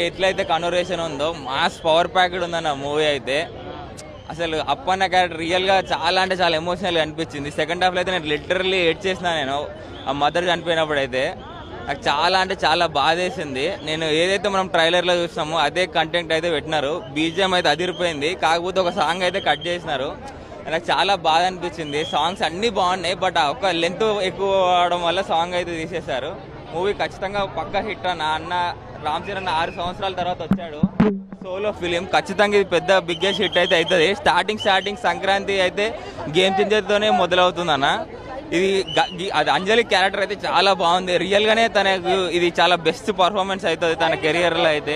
ఎట్లయితే కన్వర్సేషన్ ఉందో mass power packed ఉందన్న మూవీ అయితే అసలు అప్పన్న క్యారెక్టర్ రియల్గా చాలా అంటే చాలా ఎమోషనల్గా అనిపించింది. సెకండ్ హాఫ్లో అయితే నేను లిటరల్లీ ఏడ్ చేసిన నేను ఆ మదర్ చనిపోయినప్పుడు అయితే నాకు చాలా అంటే చాలా బాధేసింది. నేను ఏదైతే మనం ట్రైలర్లో చూస్తామో అదే కంటెంట్ అయితే పెట్టినారు. బీజిఎం అయితే అదిరిపోయింది, కాకపోతే ఒక సాంగ్ అయితే కట్ చేసినారు. నాకు చాలా బాధ అనిపించింది. సాంగ్స్ అన్నీ బాగున్నాయి, బట్ ఒక లెంత్ ఎక్కువ అవడం వల్ల సాంగ్ అయితే తీసేశారు. మూవీ ఖచ్చితంగా పక్కా హిట్ అన్న రామ్ చరణ్ 6 సంవత్సరాల తర్వాత వచ్చాడు. సోలో ఫిలిం ఖచ్చితంగా ఇది పెద్ద బిగ్గెస్ట్ హిట్ అయితే అవుతుంది. స్టార్టింగ్ సంక్రాంతి అయితే గేమ్ చేంజర్తోనే మొదలవుతుంది అన్న. అది అంజలి క్యారెక్టర్ అయితే చాలా బాగుంది. రియల్గానే తనకు ఇది చాలా బెస్ట్ పర్ఫార్మెన్స్ అవుతుంది తన కెరియర్లో అయితే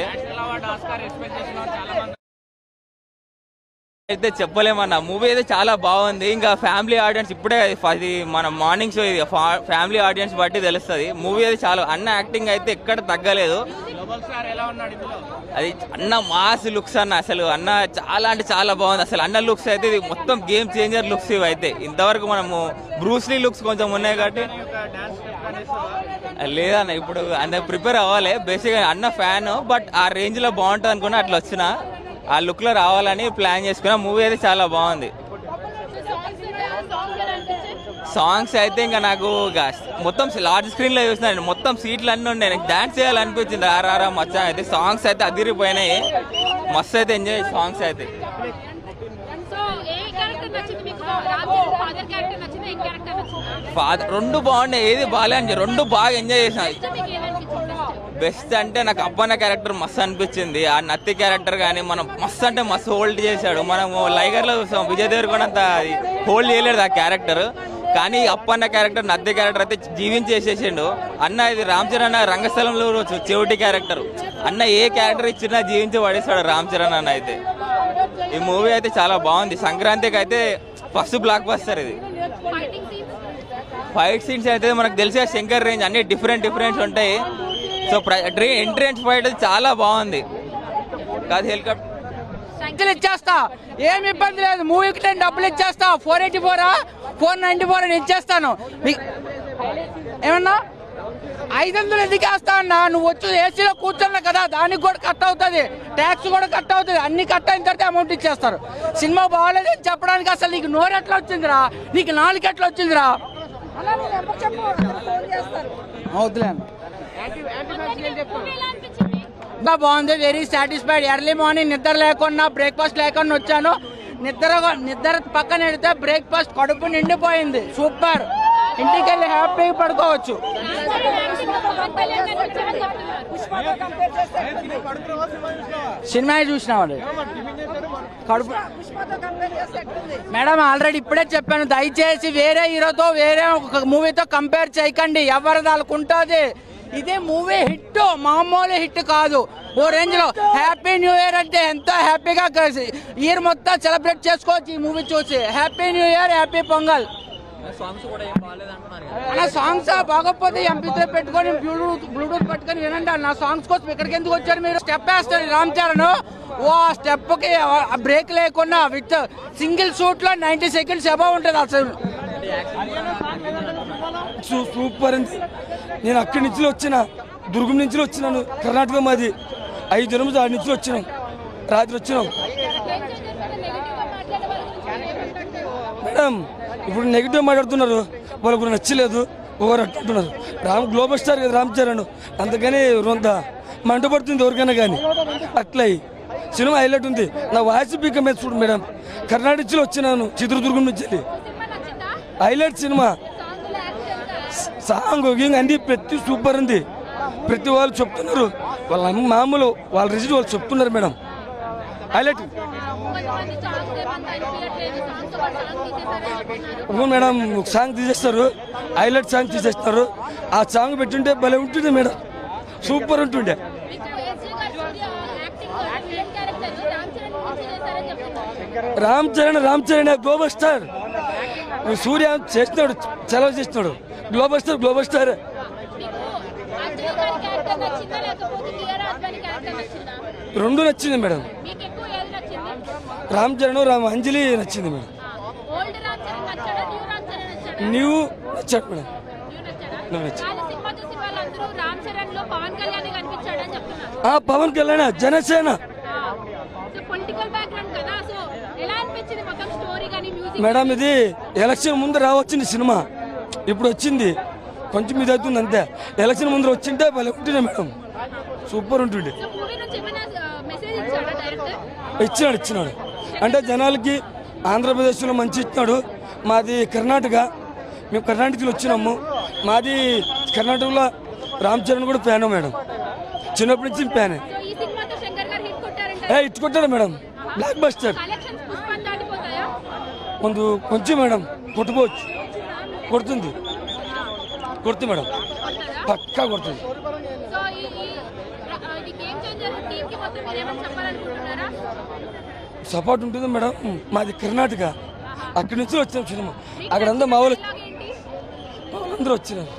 చెప్పలేమన్నా. మూవీ అయితే చాలా బాగుంది. ఇంకా ఫ్యామిలీ ఆడియన్స్ ఇప్పుడే అది మన మార్నింగ్ షో, ఇది ఫ్యామిలీ ఆడియన్స్ బట్టి తెలుస్తుంది. మూవీ అయితే చాలా అన్న యాక్టింగ్ అయితే ఎక్కడ తగ్గలేదు. అది అన్న మాస్ లుక్స్ అన్న, అసలు అన్న చాలా అంటే చాలా బాగుంది. అసలు అన్న లుక్స్ అయితే ఇది మొత్తం గేమ్ చేంజర్ లుక్స్ ఇవి అయితే. ఇంతవరకు మనము బ్రూస్లీ లుక్స్ కొంచెం ఉన్నాయి కాబట్టి లేదన్న, ఇప్పుడు అన్న ప్రిపేర్ అవ్వాలి. బేసిక్గా అన్న ఫ్యాన్, బట్ ఆ రేంజ్లో బాగుంటుంది అనుకున్నా అట్లా వచ్చిన ఆ లుక్లో రావాలని ప్లాన్ చేసుకున్నా. మూవీ అయితే చాలా బాగుంది. సాంగ్స్ అయితే ఇంకా నాకు మొత్తం లార్జ్ స్క్రీన్లో చూసినాను, మొత్తం సీట్లు అన్నీ ఉండే, నాకు డాన్స్ చేయాలనిపించింది. ఆర్ఆర్ మచ్చా అయితే సాంగ్స్ అయితే అదిరిపోయినాయి. మస్తు అయితే ఎంజాయ్ సాంగ్స్ అయితే. ఫాదర్ రెండు బాగున్నాయి, ఏది బాగాలే అని రెండు బాగా ఎంజాయ్ చేసిన. బెస్ట్ అంటే నాకు అప్పన్న క్యారెక్టర్ మస్తు అనిపించింది. ఆ నత్తి క్యారెక్టర్ కానీ మనం మస్తు అంటే మస్తు హోల్డ్ చేశాడు. మనము లైగర్లో చూసాం, విజయ్ దేవరకొండ అంత హోల్డ్ చేయలేడు ఆ క్యారెక్టర్. కానీ అప్పన్న క్యారెక్టర్, నత్తి క్యారెక్టర్ అయితే జీవించేసేసిండు అన్న. ఇది రామ్ చరణ్ రంగస్థలంలో చెవిటి క్యారెక్టర్. అన్న ఏ క్యారెక్టర్ ఇచ్చినా జీవించి పడేస్తాడు రామ్ చరణ్ అన్న అయితే. ఈ మూవీ అయితే చాలా బాగుంది. సంక్రాంతికి అయితే ఫస్ట్ బ్లాక్ బస్టర్ ఇది. ఫైట్ సీన్స్ అయితే మనకు తెలిసే శంకర్ రేంజ్ అన్ని డిఫరెంట్ ఉంటాయి. సో ఎంట్రెన్స్ ఫైట్ చాలా బాగుంది. కాదు హెలికాప్టర్ ఇచ్చేస్తా, ఏమి ఇబ్బంది లేదు. మూవీకి నేను డబ్బులు ఇచ్చేస్తా. 484 494 నేను ఇచ్చేస్తాను. ఏమన్నా 500 ఎందుకు వేస్తా అన్నా? నువ్వు వచ్చి ఏసీలో కూర్చున్నా కదా, దానికి కూడా కట్ అవుతుంది, ట్యాక్స్ కూడా కట్ అవుతుంది. అన్ని కట్ అయిన తర్వాత అమౌంట్ ఇచ్చేస్తారు. సినిమా బాగాలేదని చెప్పడానికి అసలు నీకు నోరు ఎట్లా వచ్చిందిరా, నీకు నాలుగు ఎట్లా వచ్చిందిరా? అవుతులే బాగుంది, వెరీ సాటిస్ఫైడ్. ఎర్లీ మార్నింగ్ నిద్ర లేకుండా బ్రేక్ఫాస్ట్ లేకుండా వచ్చాను. నిద్ర పక్కన పెడితే బ్రేక్ఫాస్ట్ కడుపు నిండిపోయింది. సూపర్. ఇంటికి వెళ్ళి హ్యాపీగా పడుకోవచ్చు. సినిమా చూసినామండి కడుపు. మేడం ఆల్రెడీ ఇప్పుడే చెప్పాను, దయచేసి వేరే హీరోతో వేరే మూవీతో కంపేర్ చేయకండి. ఎవరిది వాళ్ళకు ఉంటుంది. ఇదే మూవీ హిట్, మామూలు హిట్ కాదు. ఓ రేంజ్ లో హ్యాపీ న్యూ ఇయర్ అంటే ఎంతో హ్యాపీగా ఇయర్ మొత్తం సెలబ్రేట్ చేసుకోవచ్చు ఈ మూవీ చూసి. Happy new year, happy pongal. అలా సాంగ్స్ బాగోకపోతే ఎంపీతో పెట్టుకొని బ్లూటూత్ పెట్టుకొని వినండి. నా సాంగ్స్ కోసం ఇక్కడికి ఎందుకు వచ్చారు మీరు? స్టెప్ వేస్తాడు రామ్ చరణ్. ఓ స్టెప్ కి బ్రేక్ లేకుండా విత్ సింగిల్ షూట్ లో 90 సెకండ్స్ అబౌవ్ ఉంటుంది అసలు. సూపర్ అండి. నేను అక్కడి నుంచి వచ్చిన, దుర్గం నుంచి వచ్చినాను. కర్ణాటక మాది. 5 రోజులు 6 నుంచి వచ్చినాం. రాత్రి వచ్చినాం మేడం. ఇప్పుడు నెగిటివ్ మాట్లాడుతున్నారు, వాళ్ళకు నచ్చలేదు, ఒకరు అంటున్నారు. గ్లోబల్ స్టార్ కదా రామ్ చరణ్, అందుకని రొంత మంటపడుతుంది ఎవరికైనా కానీ. అట్లా సినిమా హైలైట్ ఉంది. నా వాయిస్ పీక మీద చూడు మేడం. కర్ణాటక నుంచి వచ్చినాను, చిత్రదుర్గం నుంచి. Highlight cinema. సాంగ్ అన్ని ప్రతి సూపర్ ఉంది. ప్రతి వాళ్ళు చెప్తున్నారు, వాళ్ళ మామూలు వాళ్ళ రిజల్ట్ వాళ్ళు చెప్తున్నారు మేడం. Highlight madam. ఒక సాంగ్ తీసేస్తారు, హైలైట్ సాంగ్ తీసేస్తారు. ఆ సాంగ్ పెట్టుంటే భలే ఉంటుండే మేడం, సూపర్ ఉంటుండే. Ram Charan global star. సూర్య చేస్తున్నాడు, సెలవు చేస్తున్నాడు. Global star. రెండు నచ్చింది మేడం. రామ్ చరణ్, అంజలి నచ్చింది మేడం. న్యూ నచ్చాడు మేడం. రామ్ చరణ్ లో పవన్ కళ్యాణ్ కనిపించాడని చెప్తున్నారు. Pawan Kalyan Janasena so political background కదా, సో ఎలా అనిపించింది మొత్తం స్టోరీ కానీ మ్యూజిక్? మేడం ఇది ఎలక్షన్ ముందు రావచ్చింది సినిమా, ఇప్పుడు వచ్చింది కొంచెం ఇది అవుతుంది అంతే. ఎలక్షన్ ముందు వచ్చింటే భలే ఉంటుండే మేడం, సూపర్ ఉంటుండే. సో మూవీ నుంచి ఏమైనా మెసేజ్ ఇచ్చాడా డైరెక్టర్? ఇచ్చినాడు అంటే జనాలకి ఆంధ్రప్రదేశ్లో మంచి ఇచ్చినాడు. మాది కర్ణాటక, మేము కర్ణాటకలో వచ్చినాము. మాది కర్ణాటకలో రామ్ చరణ్ కూడా ఫ్యాను మేడం, చిన్నప్పటి నుంచి ఫ్యానే. సో ఈ సినిమాతో శంకర్ గారు హిట్ కొట్టారంటే ఇటు కొట్టాడు మేడం, బ్లాక్ బస్టర్. కలెక్షన్స్ పుష్పాన్ని దాటిపోతాయా? కొంచెం మేడం కొట్టుకోవచ్చు, కొడుతుంది మేడం, పక్కా కొడుతుంది. సో ఈ గేమ్ చేంజర్ టీమ్ కి మొత్తం మీరు ఏమైనా చెప్పాలనుకుంటున్నారా? సపోర్ట్ ఉంటుంది మేడం. మాది కర్ణాటక, అక్కడి నుంచి వచ్చినాం సినిమా. అక్కడ అందరూ మా వాళ్ళు ఏంటి? అందరూ వచ్చినారు.